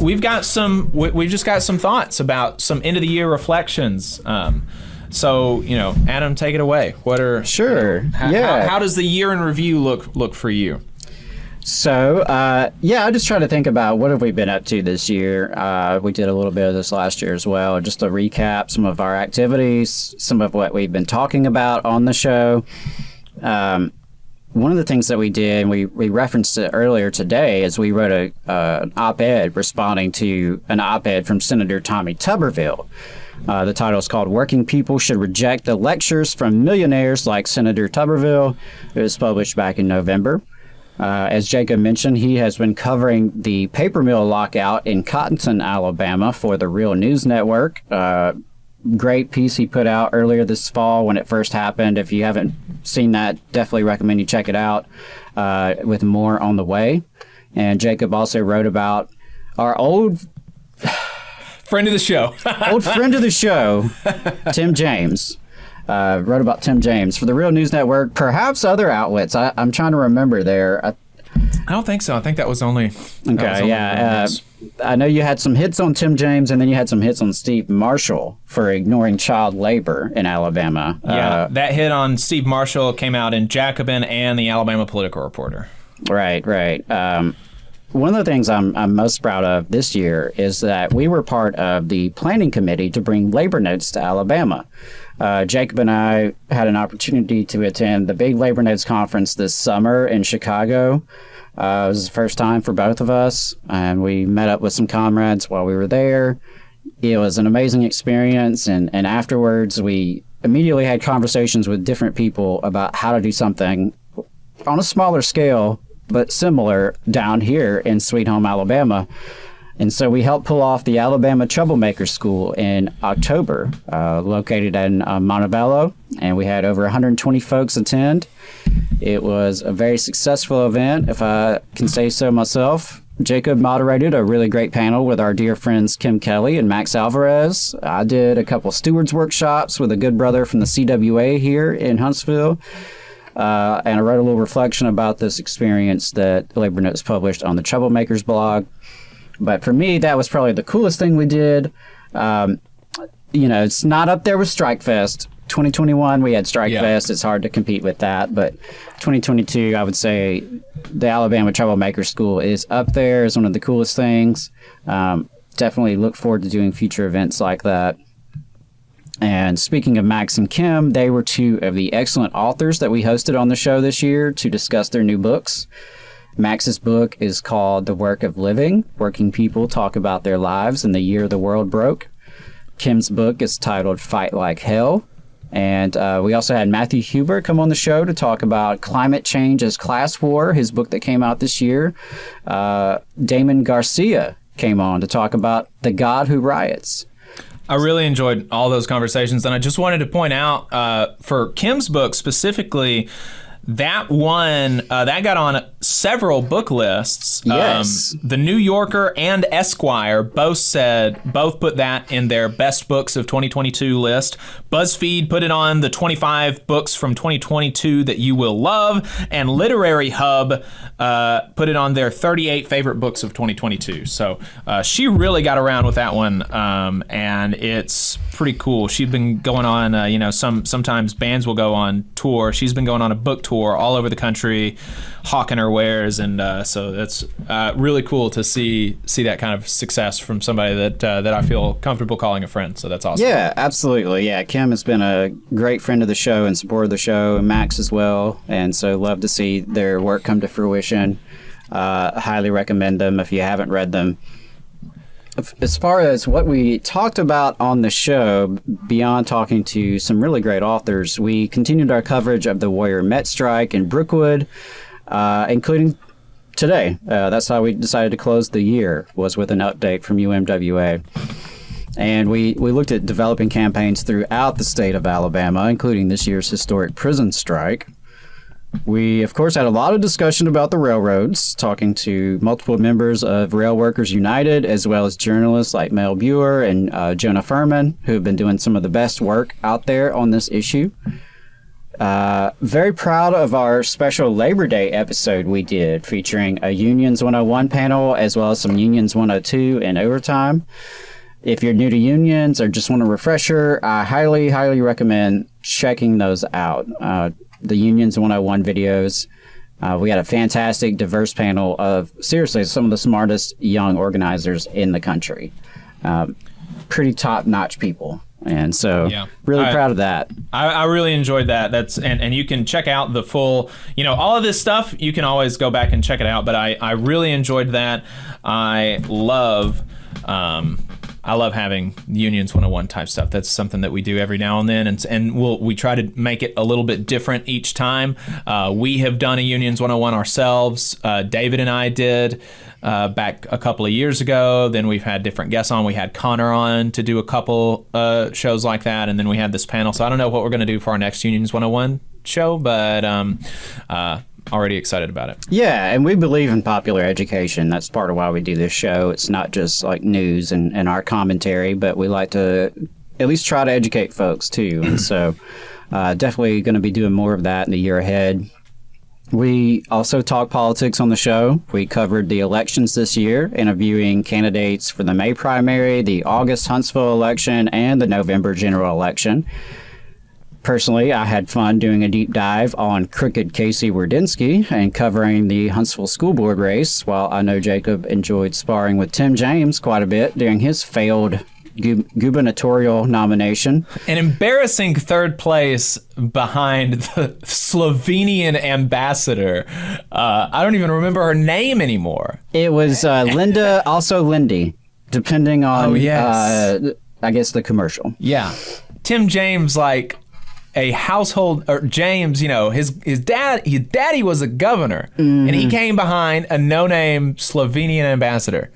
we've just got some thoughts about some end of the year reflections. So, Adam, take it away. Sure. How does the year in review look for you? So, I just try to think about what have we been up to this year. We did a little bit of this last year as well, just to recap some of our activities, some of what we've been talking about on the show. One of the things that we did, and we referenced it earlier today, is we wrote an op-ed responding to an op-ed from Senator Tommy Tuberville. The title is called "Working People Should Reject the Lectures from Millionaires Like Senator Tuberville." It was published back in November. As Jacob mentioned, he has been covering the paper mill lockout in Cottonton, Alabama for the Real News Network. Great piece he put out earlier this fall when it first happened. If you haven't seen that, definitely recommend you check it out, with more on the way. And Jacob also wrote about our old friend of the show, Tim James. Wrote about Tim James for the Real News Network, perhaps other outlets. I'm trying to remember there. I don't think so. I think that was only... I know you had some hits on Tim James, and then you had some hits on Steve Marshall for ignoring child labor in Alabama. That hit on Steve Marshall came out in Jacobin and the Alabama Political Reporter. Right. One of the things I'm most proud of this year is that we were part of the planning committee to bring labor notes to Alabama. Jacob and I had an opportunity to attend the big Labor Notes conference this summer in Chicago. It was the first time for both of us, and we met up with some comrades while we were there. It was an amazing experience, and afterwards we immediately had conversations with different people about how to do something on a smaller scale, but similar down here in Sweet Home, Alabama. And so we helped pull off the Alabama Troublemaker School in October, located in Montebello, and we had over 120 folks attend. It was a very successful event, if I can say so myself. Jacob moderated a really great panel with our dear friends Kim Kelly and Max Alvarez. I did a couple stewards workshops with a good brother from the CWA here in Huntsville. And I wrote a little reflection about this experience that Labor Notes published on the Troublemakers blog. But for me, that was probably the coolest thing we did. It's not up there with Strike Fest. 2021, we had Strike Fest. It's hard to compete with that. But 2022, I would say the Alabama Troublemaker School is up there as one of the coolest things. Definitely look forward to doing future events like that. And speaking of Max and Kim, they were two of the excellent authors that we hosted on the show this year to discuss their new books. Max's book is called The Work of Living: Working People Talk About Their Lives in the Year the World Broke. Kim's book is titled Fight Like Hell. And we also had Matthew Huber come on the show to talk about Climate Change as Class War, his book that came out this year. Damon Garcia came on to talk about The God Who Riots. I really enjoyed all those conversations, and I just wanted to point out for Kim's book specifically, that got on several book lists. Yes. The New Yorker and Esquire both put that in their best books of 2022 list. BuzzFeed put it on the 25 books from 2022 that you will love, and Literary Hub put it on their 38 favorite books of 2022. So she really got around with that one, and it's pretty cool. She's been going on, sometimes bands will go on tour. She's been going on a book tour all over the country, hawking her wares, and so that's really cool to see that kind of success from somebody that I feel comfortable calling a friend. So that's awesome. Yeah, absolutely. Yeah, Kim has been a great friend of the show and supporter of the show, and Max as well. And so love to see their work come to fruition. Highly recommend them if you haven't read them. As far as what we talked about on the show, beyond talking to some really great authors, we continued our coverage of the Warrior Met strike in Brookwood, including today. That's how we decided to close the year, was with an update from UMWA. And we looked at developing campaigns throughout the state of Alabama, including this year's historic prison strike. We, of course, had a lot of discussion about the railroads, talking to multiple members of Rail Workers United, as well as journalists like Mel Buer and Jonah Furman, who have been doing some of the best work out there on this issue. Very proud of our special Labor Day episode we did, featuring a Unions 101 panel as well as some Unions 102 in overtime. If you're new to unions or just want a refresher, I highly, highly recommend checking those out. The Unions 101 videos. We had a fantastic, diverse panel of, seriously, some of the smartest young organizers in the country. Pretty top-notch people. And so, really proud of that. I really enjoyed that. And you can check out the full, all of this stuff. You can always go back and check it out. But I really enjoyed that. I love having Unions 101 type stuff. That's something that we do every now and then, and we try to make it a little bit different each time. We have done a Unions 101 ourselves. David and I did back a couple of years ago. Then we've had different guests on. We had Connor on to do a couple shows like that, and then we had this panel. So I don't know what we're going to do for our next Unions 101 show, but already excited about it. Yeah, and we believe in popular education. That's part of why we do this show. It's not just like news and our commentary, but we like to at least try to educate folks too. And so definitely going to be doing more of that in the year ahead. We also talk politics on the show. We covered the elections this year, interviewing candidates for the May primary, the August Huntsville election, and the November general election. Personally, I had fun doing a deep dive on crooked Casey Wardynski and covering the Huntsville School Board race, while I know Jacob enjoyed sparring with Tim James quite a bit during his failed gubernatorial nomination. An embarrassing third place behind the Slovenian ambassador. I don't even remember her name anymore. It was Linda, also Lindy, depending on, I guess, the commercial. Yeah. Tim James, like a household, or James, his daddy was a governor, and he came behind a no-name Slovenian ambassador.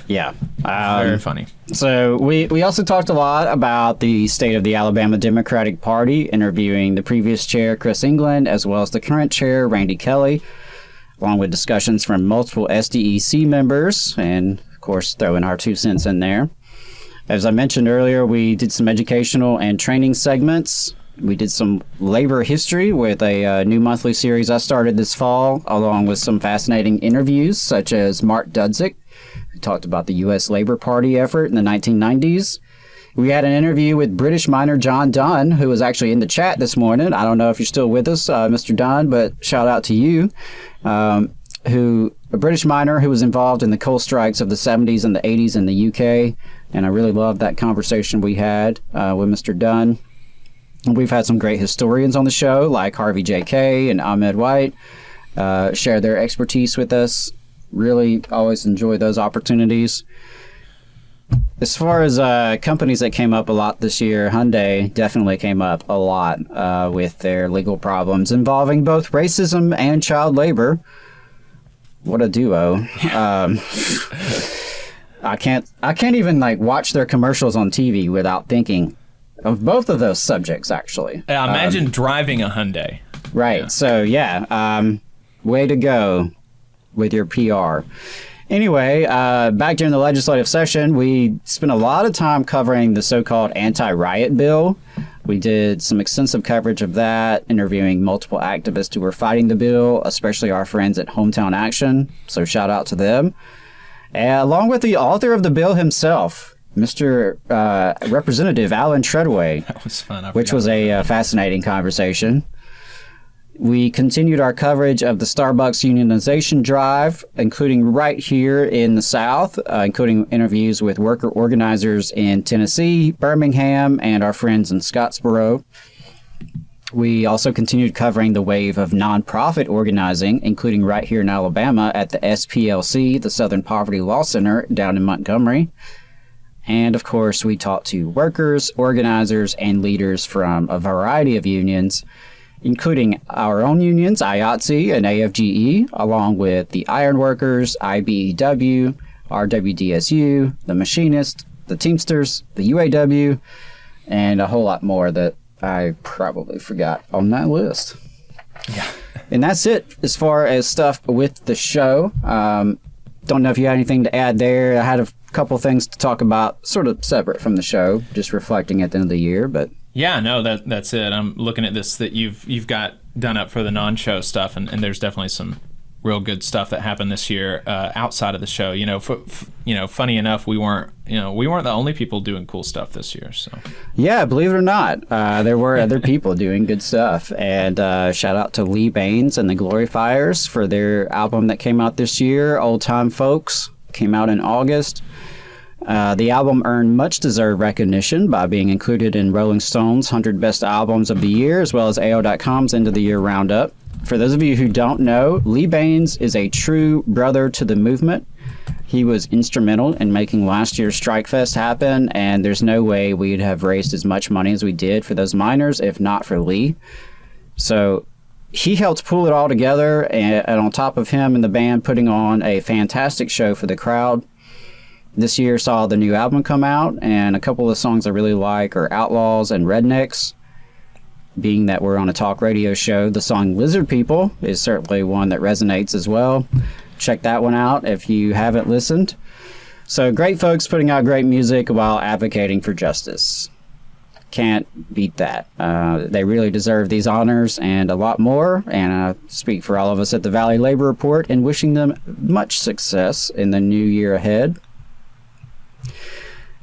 Yeah. Very funny. So we also talked a lot about the state of the Alabama Democratic Party, interviewing the previous chair, Chris England, as well as the current chair, Randy Kelly, along with discussions from multiple SDEC members, and, of course, throwing our 2 cents in there. As I mentioned earlier, we did some educational and training segments. We did some labor history with a new monthly series I started this fall, along with some fascinating interviews, such as Mark Dudzik, who talked about the U.S. Labor Party effort in the 1990s. We had an interview with British miner John Dunn, who was actually in the chat this morning. I don't know if you're still with us, Mr. Dunn, but shout out to you. A British miner who was involved in the coal strikes of the 70s and the 80s in the UK. And I really loved that conversation we had with Mr. Dunn. And we've had some great historians on the show, like Harvey J.K. and Ahmed White, share their expertise with us. Really always enjoy those opportunities. As far as companies that came up a lot this year, Hyundai definitely came up a lot with their legal problems involving both racism and child labor. What a duo. I can't even watch their commercials on TV without thinking of both of those subjects, actually. Imagine driving a Hyundai. Right. Yeah. So, way to go with your PR. Anyway, back during the legislative session, we spent a lot of time covering the so-called anti-riot bill. We did some extensive coverage of that, interviewing multiple activists who were fighting the bill, especially our friends at Hometown Action. So shout out to them. Along with the author of the bill himself, Mr. Representative Alan Treadway. That was fun. Which was a fascinating conversation. We continued our coverage of the Starbucks unionization drive, including right here in the South, including interviews with worker organizers in Tennessee, Birmingham, and our friends in Scottsboro. We also continued covering the wave of nonprofit organizing, including right here in Alabama at the SPLC, the Southern Poverty Law Center, down in Montgomery. And, of course, we talked to workers, organizers, and leaders from a variety of unions, including our own unions, IATSE and AFGE, along with the Ironworkers, IBEW, RWDSU, the Machinists, the Teamsters, the UAW, and a whole lot more that I probably forgot on that list. Yeah. And that's it as far as stuff with the show. Don't know if you had anything to add there. I had a couple things to talk about sort of separate from the show, just reflecting at the end of the year, but Yeah, no, that's it. I'm looking at this that you've got done up for the non-show stuff, and there's definitely some real good stuff that happened this year outside of the show. Funny enough, we weren't the only people doing cool stuff this year. So yeah, believe it or not, there were other people doing good stuff. And shout out to Lee Baines and the Glorifiers for their album that came out this year, Old Time Folks, came out in August. The album earned much-deserved recognition by being included in Rolling Stone's 100 Best Albums of the Year, as well as AO.com's End of the Year Roundup. For those of you who don't know, Lee Baines is a true brother to the movement. He was instrumental in making last year's Strike Fest happen, and there's no way we'd have raised as much money as we did for those miners if not for Lee. So he helped pull it all together, and on top of him and the band putting on a fantastic show for the crowd, this year saw the new album come out, and a couple of songs I really like are Outlaws and Rednecks. Being that we're on a talk radio show, the song Lizard People is certainly one that resonates as well. Check that one out if you haven't listened. So great folks putting out great music while advocating for justice. Can't beat that. They really deserve these honors and a lot more, and I speak for all of us at the Valley Labor Report in wishing them much success in the new year ahead.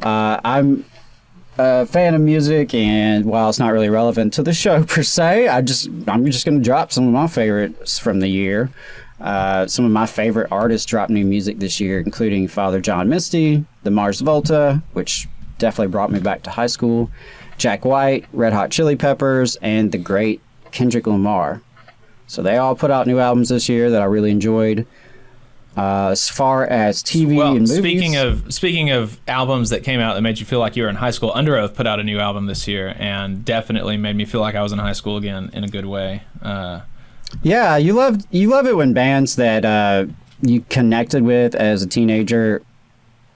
I'm a fan of music, and while it's not really relevant to the show per se, I'm just going to drop some of my favorites from the year. Some of my favorite artists dropped new music this year, including Father John Misty, the Mars Volta, which definitely brought me back to high school, Jack White, Red Hot Chili Peppers, and the great Kendrick Lamar. So they all put out new albums this year that I really enjoyed. As far as TV and movies, speaking of albums that came out that made you feel like you were in high school, Under Oath put out a new album this year and definitely made me feel like I was in high school again in a good way. Yeah, you love it when bands that you connected with as a teenager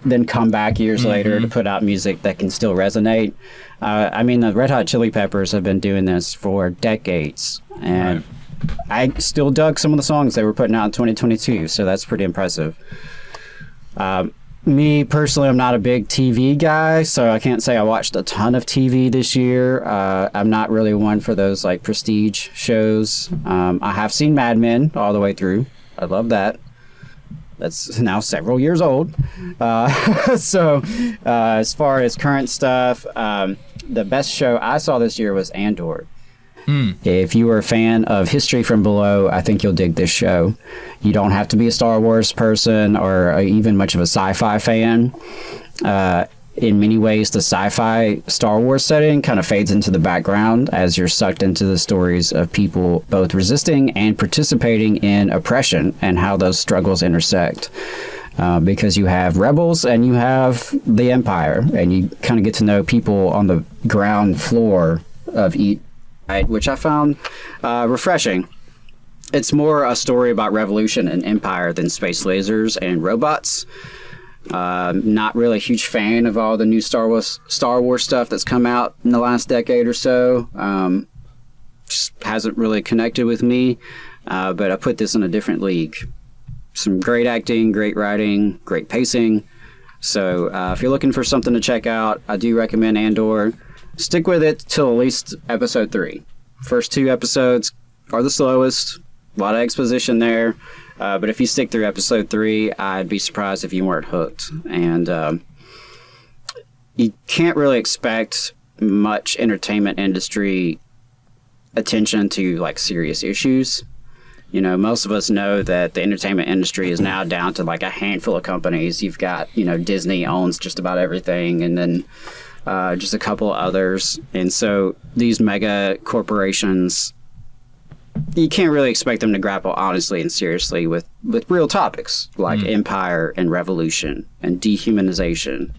then come back years later to put out music that can still resonate. I mean, the Red Hot Chili Peppers have been doing this for decades, and right. I still dug some of the songs they were putting out in 2022, so that's pretty impressive. Me, personally, I'm not a big TV guy, so I can't say I watched a ton of TV this year. I'm not really one for those like prestige shows. I have seen Mad Men all the way through. I love that. That's now several years old. So as far as current stuff, the best show I saw this year was Andor. If you are a fan of History from Below, I think you'll dig this show. You don't have to be a Star Wars person or even much of a sci-fi fan. In many ways, the sci-fi Star Wars setting kind of fades into the background as you're sucked into the stories of people both resisting and participating in oppression and how those struggles intersect. Because you have rebels and you have the Empire, and you kind of get to know people on the ground floor of each. Which I found refreshing. It's more a story about revolution and empire than space lasers and robots. Not really a huge fan of all the new Star Wars stuff that's come out in the last decade or so. Just hasn't really connected with me, but I put this in a different league. Some great acting, great writing, great pacing. So if you're looking for something to check out, I do recommend Andor. Stick with it till at least episode 3. First 2 episodes are the slowest. A lot of exposition there. But if you stick through episode 3, I'd be surprised if you weren't hooked. And you can't really expect much entertainment industry attention to like serious issues. You know, most of us know that the entertainment industry is now down to like a handful of companies. You've got, Disney owns just about everything, and then just a couple others. And so these mega corporations, you can't really expect them to grapple honestly and seriously with real topics like empire and revolution and dehumanization,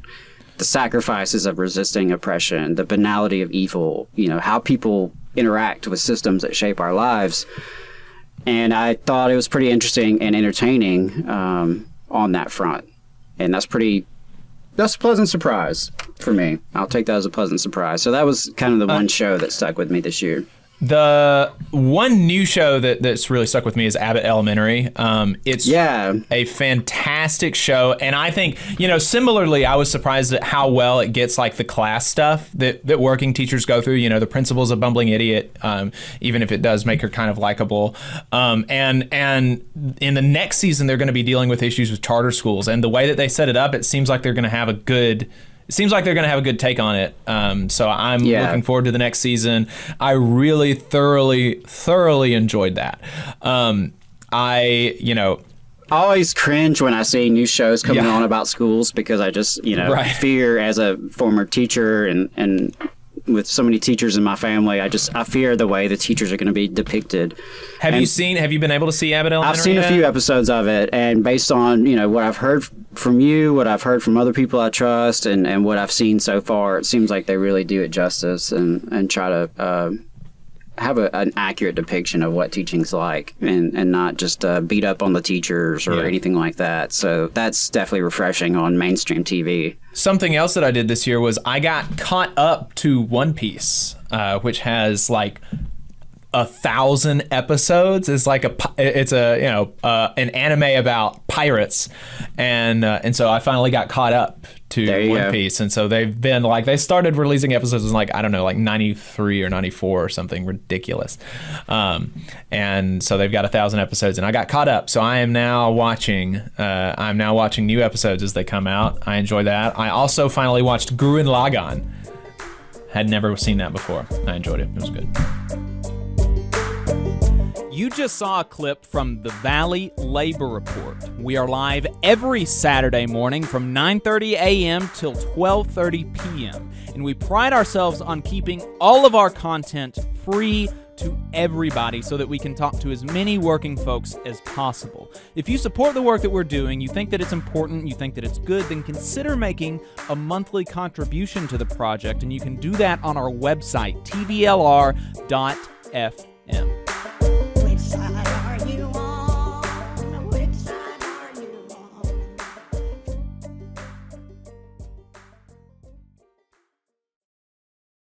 the sacrifices of resisting oppression, the banality of evil, how people interact with systems that shape our lives. And I thought it was pretty interesting and entertaining on that front. And that's a pleasant surprise for me. I'll take that as a pleasant surprise. So that was kind of the one show that stuck with me this year. The one new show that's really stuck with me is Abbott Elementary. It's a fantastic show, and I think, similarly, I was surprised at how well it gets like the class stuff that working teachers go through. The principal's a bumbling idiot, even if it does make her kind of likable. And in the next season, they're going to be dealing with issues with charter schools, and the way that they set it up, it seems like they're going to have a good. It seems like they're going to have a good take on it. So I'm looking forward to the next season. I really thoroughly enjoyed that. I always cringe when I see new shows coming on about schools, because I just, fear, as a former teacher and with so many teachers in my family, I fear the way the teachers are going to be depicted. Have you been able to see Abbott Elementary? I've seen a few episodes of it, and based on, what I've heard from you, what I've heard from other people I trust, and what I've seen so far, it seems like they really do it justice and try to have an accurate depiction of what teaching's like, and not just beat up on the teachers or anything like that. So that's definitely refreshing on mainstream TV. Something else that I did this year was I got caught up to One Piece, which has like 1,000 episodes. It's like an anime about pirates, and so I finally got caught up to One Piece, and so they've been they started releasing episodes in like 93 or 94 or something ridiculous, and so they've got 1,000 episodes, and I got caught up. So I am now watching. I'm now watching new episodes as they come out. I enjoy that. I also finally watched Gurren Lagann. Had never seen that before. I enjoyed it. It was good. You just saw a clip from the Valley Labor Report. We are live every Saturday morning from 9:30 a.m. till 12:30 p.m. And we pride ourselves on keeping all of our content free to everybody so that we can talk to as many working folks as possible. If you support the work that we're doing, you think that it's important, you think that it's good, then consider making a monthly contribution to the project, and you can do that on our website, tvlr.fm.